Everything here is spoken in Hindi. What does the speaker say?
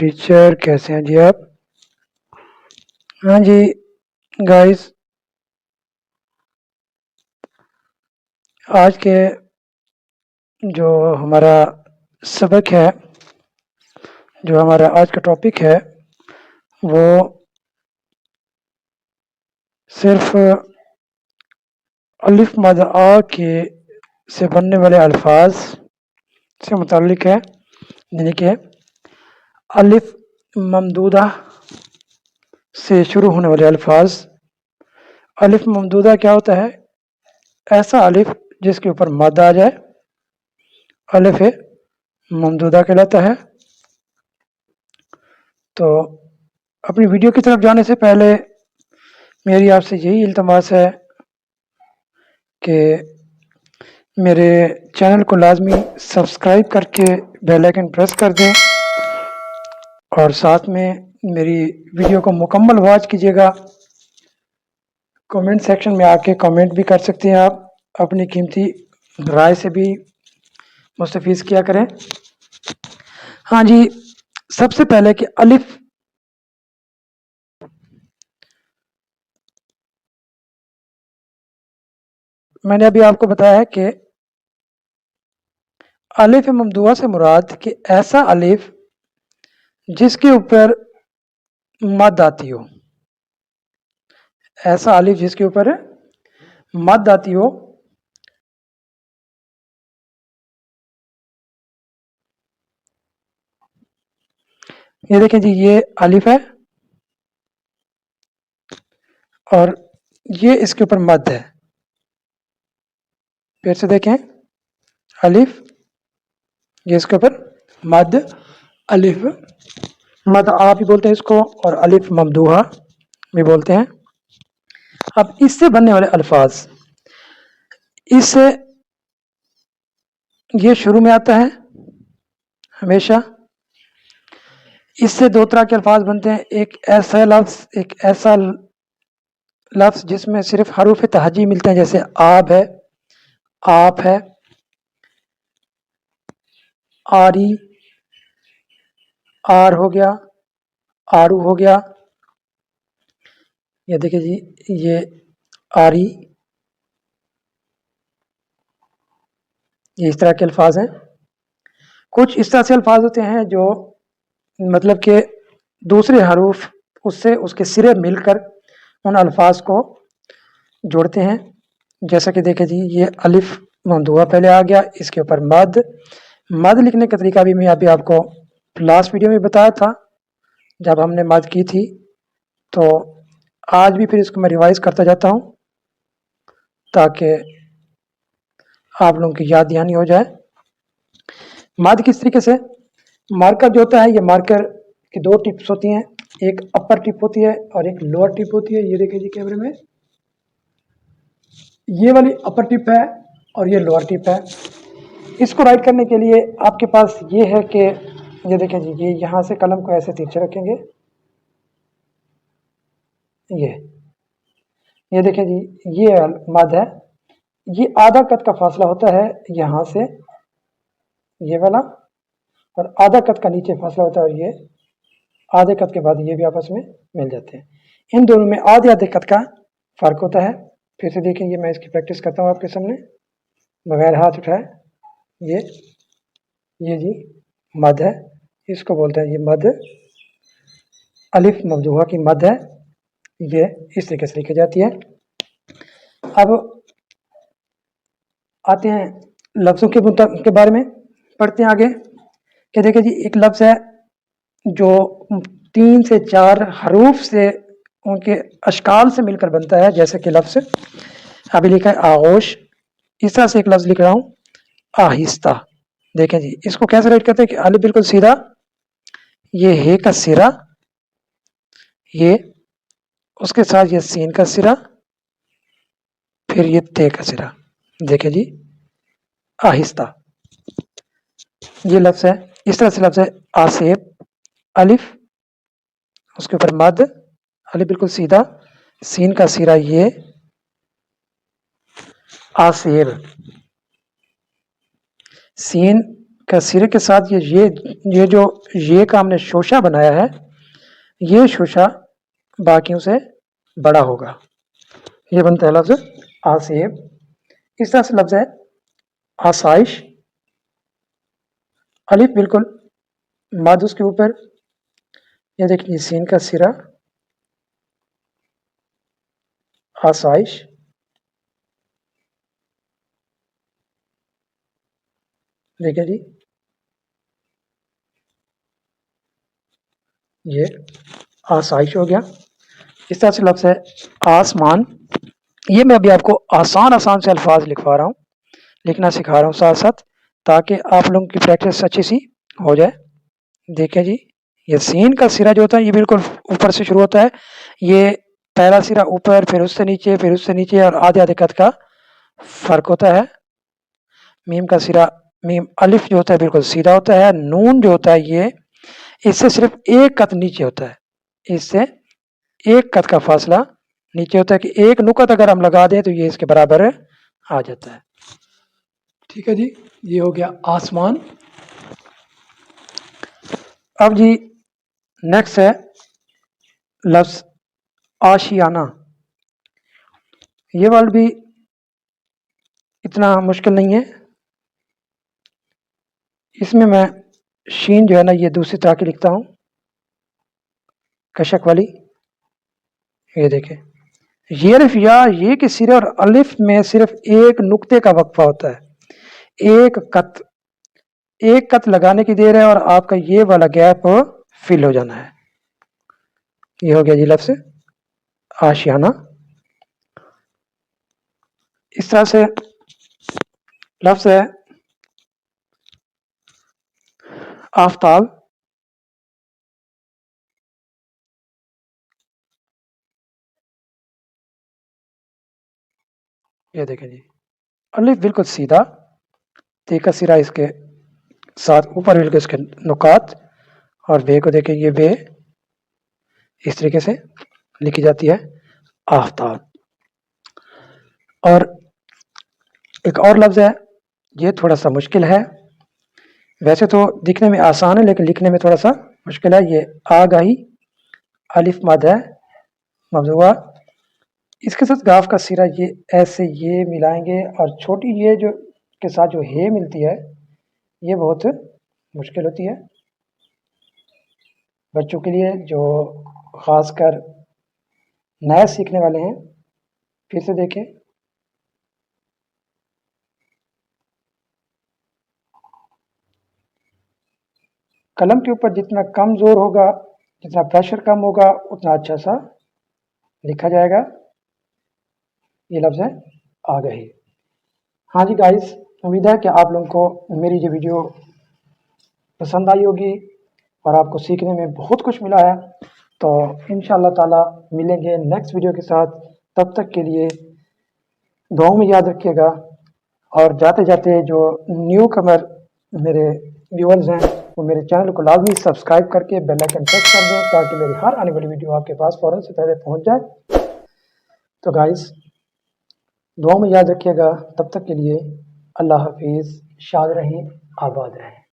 टीचर, कैसे हैं जी आप? हाँ जी गाइस, आज के जो हमारा सबक है, जो हमारा आज का टॉपिक है, वो सिर्फ अलिफ मद आ के से बनने वाले अल्फाज से मुताल्लिक है। यानी कि अलिफ ममदूदा से शुरू होने वाले अल्फाज। अलिफ ममदूदा क्या होता है? ऐसा अलिफ जिसके ऊपर मद आ जाए, अलिफ ममदूदा कहलाता है। तो अपनी वीडियो की तरफ जाने से पहले मेरी आपसे यही इल्तमास है कि मेरे चैनल को लाजमी सब्सक्राइब करके बेल आइकन प्रेस कर दें और साथ में मेरी वीडियो को मुकम्मल वॉच कीजिएगा। कमेंट सेक्शन में आके कमेंट भी कर सकते हैं आप, अपनी कीमती राय से भी मुस्तफीज किया करें। हाँ जी, सबसे पहले कि अलिफ मैंने अभी आपको बताया है कि अलिफ ममदुआ से मुराद कि ऐसा अलिफ जिसके ऊपर मद आती हो, ऐसा अलिफ जिसके ऊपर मद आती हो। ये देखें जी, ये अलिफ है और ये इसके ऊपर मद है। फिर से देखें, अलिफ, ये इसके ऊपर मद, अलिफ मद आप भी बोलते हैं इसको, और अलिफ ममदूहा भी बोलते हैं। अब इससे बनने वाले अल्फाज, इससे ये शुरू में आता है हमेशा। इससे दो तरह के अल्फाज बनते हैं, एक ऐसा लफ्ज जिसमें सिर्फ हरूफ तहजी मिलते हैं, जैसे आब है, आप है, आरी, आर हो गया, आरू हो गया। ये देखिए जी, ये आरी, ये इस तरह के अल्फाज हैं। कुछ इस तरह से अल्फाज होते हैं जो मतलब कि दूसरे हरूफ उससे उसके सिरे मिलकर उन अल्फाज को जोड़ते हैं। जैसा कि देखें जी, ये अलिफ ममदुआ पहले आ गया, इसके ऊपर मद लिखने का तरीका भी मैं अभी आपको लास्ट वीडियो में बताया था जब हमने मद की थी। तो आज भी फिर इसको मैं रिवाइज करता जाता हूँ ताकि आप लोगों की याद दहानी हो जाए। मद किस तरीके से, मार्कर जो होता है, ये मार्कर की दो टिप्स होती हैं, एक अपर टिप होती है और एक लोअर टिप होती है। ये देखें जी कैमरे में, ये वाली अपर टिप है और ये लोअर टिप है। इसको राइट करने के लिए आपके पास ये है कि ये देखें जी, ये यहाँ से कलम को ऐसे तिरछे रखेंगे, ये देखें जी, ये मद है। ये आधा कद का फासला होता है यहाँ से, ये वाला, और आधा कद का नीचे फासला होता है, और ये आधे कद के बाद ये भी आपस में मिल जाते हैं। इन दोनों में आधे आधे कद का फर्क होता है। फिर से देखेंगे, मैं इसकी प्रैक्टिस करता हूँ आपके सामने बगैर हाथ उठाए। ये जी मद है, इसको बोलते हैं ये मद, अलिफ ममदूहा की मद है। ये इस तरीके से लिखी जाती है। अब आते हैं लफ्ज़ों के बारे में, पढ़ते हैं आगे। कि देखिए जी, एक लफ्ज़ है जो 3 से 4 हरूफ से उनके अशकाल से मिलकर बनता है, जैसे कि लफ्ज़ अभी लिखा है आगोश। इस तरह से एक लफ्ज़ लिख रहा हूँ, आहिस्ता। देखें जी, इसको कैसे राइट करते हैं कि अलिफ बिल्कुल सीधा, ये हे का सिरा, ये उसके साथ ये सीन का सिरा, फिर ये ते का सिरा। देखें जी, आहिस्ता, ये लफ्ज़ है। इस तरह से लफ्ज़ है आसेब, अलिफ, उसके ऊपर मद, अलिफ बिल्कुल सीधा, सीन का सिरा, ये आसेब, सीन का सिरे के साथ ये जो ये का हमने शोशा बनाया है, ये शोशा बाकियों से बड़ा होगा। ये बनता है लफ्ज आसेब। इस तरह से लफ्ज है आसाइश, अलिफ बिल्कुल मद उसके ऊपर, ये देखिए सीन का सिरा आसाइश, देखिए जी ये आसाइश हो गया। इस तरह से लफ्ज है आसमान। ये मैं अभी आपको आसान आसान से अल्फाज लिखवा रहा हूँ, लिखना सिखा रहा हूँ साथ साथ, ताकि आप लोगों की प्रैक्टिस अच्छी सी हो जाए। देखिए जी ये सीन का सिरा जो होता है ये बिल्कुल ऊपर से शुरू होता है, ये पहला सिरा ऊपर, फिर उससे नीचे, फिर उससे नीचे, और आधे आधे कद का फर्क होता है। मीम का सिरा, मीम अलिफ जो होता है बिल्कुल सीधा होता है। नून जो होता है ये इससे सिर्फ एक कद नीचे होता है, इससे एक कद का फासला नीचे होता है कि एक नुकत अगर हम लगा दें तो ये इसके बराबर आ जाता है। ठीक है जी, ये हो गया आसमान। अब जी नेक्स्ट है लफ्ज आशियाना। ये वर्ड भी इतना मुश्किल नहीं है। इसमें मैं शीन जो है ना ये दूसरी तरह की लिखता हूँ, कशक वाली। ये देखें ये अलिफ या ये के सिरे और अलिफ में सिर्फ एक नुक्ते का वक्फा होता है, एक कत लगाने की देर है और आपका ये वाला गैप फिल हो जाना है। ये हो गया जी लफ्ज आशियाना। इस तरह से लफ्ज है आफ्ताब। ये देखें जी अलिफ बिल्कुल सीधा, ते का सिरा इसके साथ ऊपर बिल्कुल इसके नुकात, और बे को देखें ये बे इस तरीके से लिखी जाती है आफ्ताब। और एक और लफ्ज है, ये थोड़ा सा मुश्किल है, वैसे तो दिखने में आसान है लेकिन लिखने में थोड़ा सा मुश्किल है। ये आगाही, अलिफ मद है ममजुआ, इसके साथ गाफ का सिरा ये ऐसे ये मिलाएंगे, और छोटी ये जो के साथ जो हे मिलती है ये बहुत मुश्किल होती है बच्चों के लिए जो खासकर नया सीखने वाले हैं। फिर से देखें कलम के ऊपर जितना कम जोर होगा, जितना प्रेशर कम होगा, उतना अच्छा सा लिखा जाएगा। ये लफ्ज है आगाही। हाँ जी गाइस, उम्मीद है कि आप लोगों को मेरी ये वीडियो पसंद आई होगी और आपको सीखने में बहुत कुछ मिला है। तो इंशाअल्लाह ताला मिलेंगे नेक्स्ट वीडियो के साथ, तब तक के लिए दुआओं में याद रखिएगा। और जाते जाते जो न्यू कमर मेरे व्यूअर्स हैं वो मेरे चैनल को लाजमी सब्सक्राइब करके बेल आइकन प्रेस कर दें, ताकि मेरी हर आने वाली वीडियो आपके पास फ़ौरन से पहले पहुंच जाए। तो गाइस दुआ में याद रखिएगा, तब तक के लिए अल्लाह हाफिज़, शाद रहें, आबाद रहें।